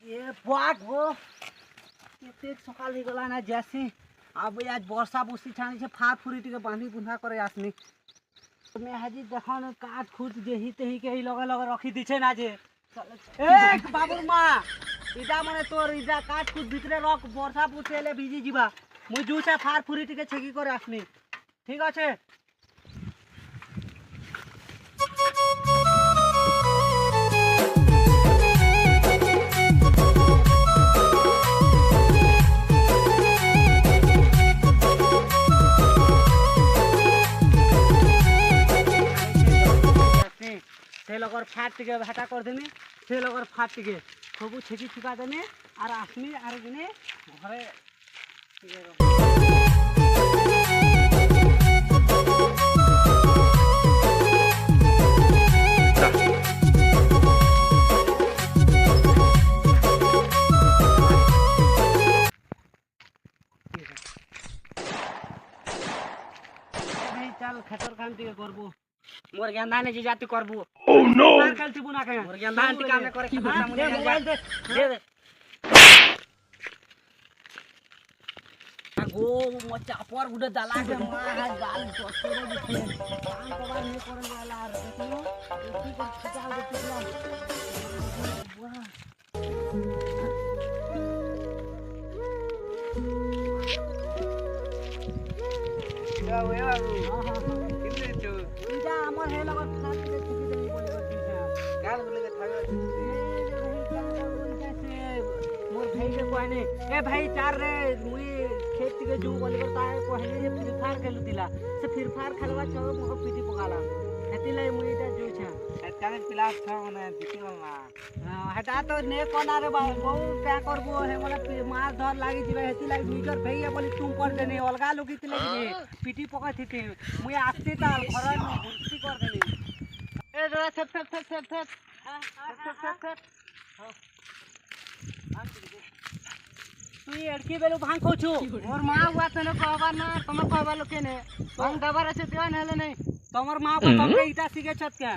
ये बाग हो केते सकाल ही गला ना जैसी अब आज वर्षा बुसी छानी से फार फुरी टिके बांधी बुंधा करे आसनी मैं हाजी देखन काट खुद जेही तेही के ही लगा लगा रखी दिछे ना जे ए बाबुर मा इदा मने तोर इदा काट खुद भितरे रख वर्षा बुसेले भिजी जिबा मुई जुसे फार फुरी टिके छेकी करे आसनी ठीक আছে से लगर फाट टिके भाटा कर देनी से लगर फाट टिके सबू छेकी छुका देनी और आसमी और दिने घरे चल खेतर काम टिके करबो मोर गेंदा ने जे जाति करबो ओह नो मार कलती बुना के मोर गेंदा आंटी काम ने करे खतरा मुने मोबाइल दे गो मचा पर गुडे दला के मार गाल तोरे दिखे काम को बार नहीं करन वाला देखियो की को खचा दे पिछला वाह क्या हुआ बाबू कितने तो इजा हमर हे लगत खात के छुकी देनी बोले कर दिछा गाल बोले के थावे मोर भाई के कहने ए भाई चार रे मुई खेत के जो बोले करता है कहने ये फ्री फायर खेलु दिला से फ्री फायर खेलवा छ मोर पीटी पकाला एती लाई मुई इटा जो छ एताने पिला छ मने दितिल ना हां हटा तो ने कोना रे बहु क्या करबो हे मने मार धर लागी जिबे एती लाई मीटर भैया बोली तुम कर देने अलगा लोग इतले पीटी पका थी मुई आस्ते ताल घर में भर्ती कर देनी ए जरा सेट तू एड़की बेलु भांग खोछु मोर मां हुआ तने कहबा ना तुम कहबा लोके ने हम दबार से दिया नेले नहीं तमर मां को तमके ईटा सिगे छत के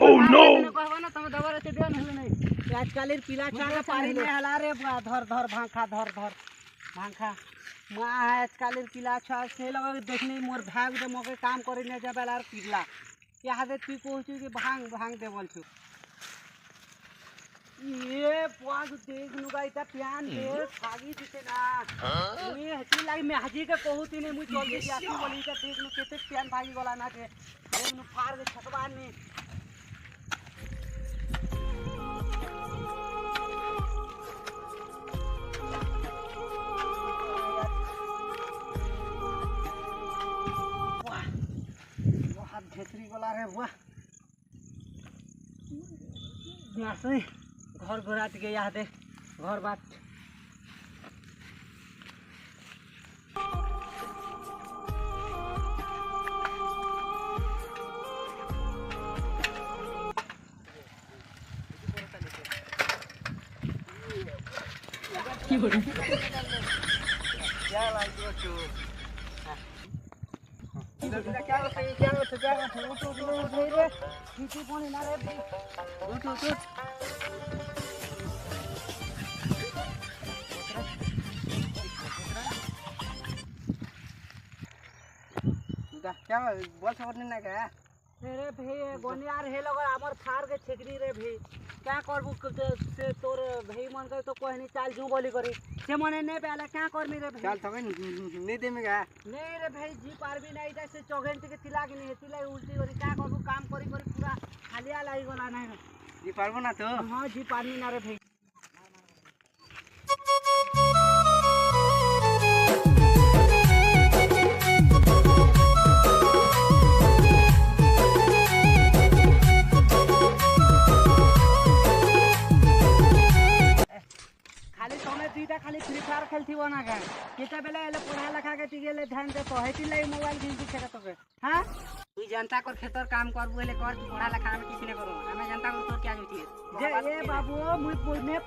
ओह नो कहबा ना तुम दबार से दिया नेले नहीं आजकल पीला चाका पानी में हला रे धर धर भांखा धर धर भांखा मां आजकल पीला छा से लगे देखनी मोर भाग दे मके काम करे ने जबेलार पीला क्या दे तू कहछु कि भांग भांग दे बोलछु ये पाग देख लुगा इता प्यान दे भागी दिसे ना ये हती लागी मैं हाजी के कहूती ने मुई चल के आसी बोली का देख नु केते प्यान भागी गला ना के देख नु फाड़ के छकबा ने घेसरी गला रे वाह नासई घर घोड़ा के यहाँ दे घर बात की बोल क्या लाइक तो क्या रे पीटी पानी ना रे उठ क्या बोल सकत ना क्या रे भाई बनियार हे लगे हमर फार के छेकरी रे भाई क्या करबू से तोर भाई मन कर तो कहनी चाल जू बोली करी से मने ने पहले क्या करमी रे भाई चल तके नहीं देमे का नहीं रे भाई जी पारबी नहीं जैसे चौघंटी के तिला के नहीं तिला उल्टी करी क्या करबू काम करी करी पूरा खालिया लाई गला नहीं जी पारबो ना तो हां जी पारमी ना रे भाई खाली फ्री फायर खेलती बना के केटा बेले एले पढ़ा लिखा के टिकेले ध्यान दे तो हेती लाई मोबाइल खेल के छका तके हां तू जनता कर खेतर काम करबो एले कर पढ़ा लिखा में किसी ने करो हमें जनता को तो क्या होती है जे ए बाबू मुई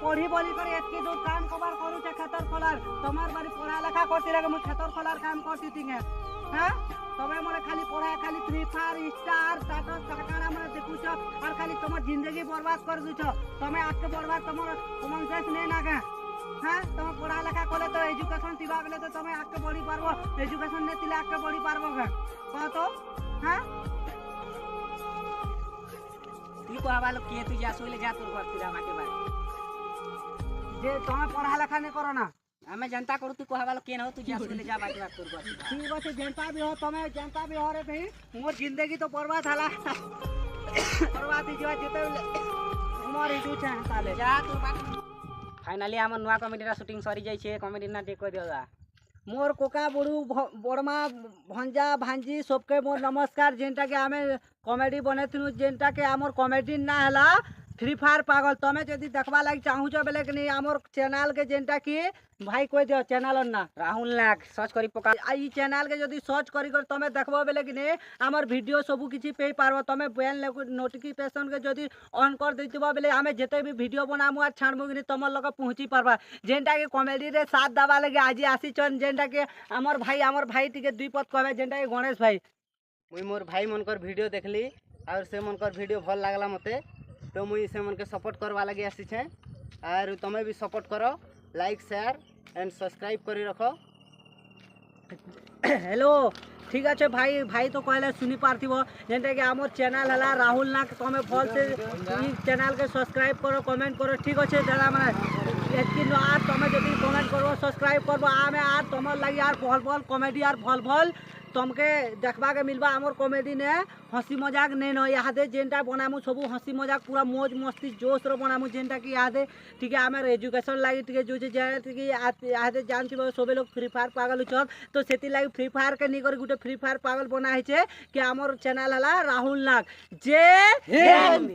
पढ़ी बोली कर एतके जो काम कबार करू छे खेतर खोलार तमार बारी पढ़ा लिखा करती रे मुई खेतर खोलार काम करती थिंगे हां तमे मोरे खाली पढ़ा खाली फ्री फायर स्टार स्टाटस काकाना मोरे देखुछ और खाली तुम जिंदगी बर्बाद कर दुछ तमे आके बर्बाद तुमर कॉमन सेंस नै ना का हां तुम पढ़ा लिखा कले तो एजुकेशन थिबा बेले तो तमे आके बढ़ी पारबो एजुकेशन नै तिले आके बढ़ी पारबो का कह तो हां तू कहबा लोग के तू जा सोइले जा तोर घर तिरा माटे बाय जे तमे पढ़ा लिखा नै करो ना हमें जनता करू तू कहबा लोग के न हो तू जा सोइले जा बाटे बात तोर घर ठीक बात जनता भी हो तमे जनता भी हो रे भाई मोर जिंदगी तो बर्बाद हला बर्बाद जीवा जेते मोर ही दुछ ताले जा तू फाइनली हमर नुआ कॉमेडी रा शूटिंग सरी जाई छे कॉमेडी ना टेक दियोगा मोर कोका बड़ू बड़मा भंजा भांजी सबके मोर नमस्कार जेंटा के हमें कॉमेडी बनेथिनु जेंटा के हमर कॉमेडी ना हला फ्री फायर पागल तमे जदी देखबा लाग चाहू छ बेले कि नहीं हमर चैनल के जेंटा की भाई कोई दियो चैनल ना राहुल नाग सर्च करी पका ई चैनल के जदी सर्च करी कर तमे देखबो बेले कि नहीं हमर वीडियो सब किछि पे पारबो तमे बेल नोटिफिकेशन के जदी ऑन कर देतिबो बेले हमें जते भी वीडियो बनामु आ छाड़मु कि तमर लगे पहुंची पारबा जेंटा के कॉमेडी रे साथ दबा लगे आज आसी चन जेंटा के हमर भाई टिके दुई पद कहबे जेंटा के गणेश भाई मुई मोर भाई मनकर वीडियो देखली और से मनकर वीडियो भल लागला मते तो मुई से मन के सपोर्ट करवा लगे आसी छे और तमे भी सपोर्ट करो लाइक शेयर एंड सब्सक्राइब करी रखो हेलो ठीक है भाई भाई तो कहले सुनी पारथिबो जेंटा के हमर चैनल हला राहुल नाग तमे फल से ई चैनल के सब्सक्राइब करो कमेंट करो ठीक আছে दादा माने लेकिन आर तमे जदी कमेंट करो सब्सक्राइब करबो आमे आर तमर लागि आर भल कॉमेडी आर भल तुमके देखबा के मिलबा हमर कॉमेडी ने हंसी मजाक नै न यादे जेंटा बनामु सब हंसी मजाक पूरा मौज मस्ती जोश रो बनामु जेंटा की यादे ठीक है हमर एजुकेशन लागि ठीक है जो जे कि यादे जानछि सबे लोग फ्री फायर पागल छ तो सेति लागि फ्री फायर के नि करी गुटे फ्री फायर पागल बना है कि हमर चैनल हला राहुल नाग जय हिंद।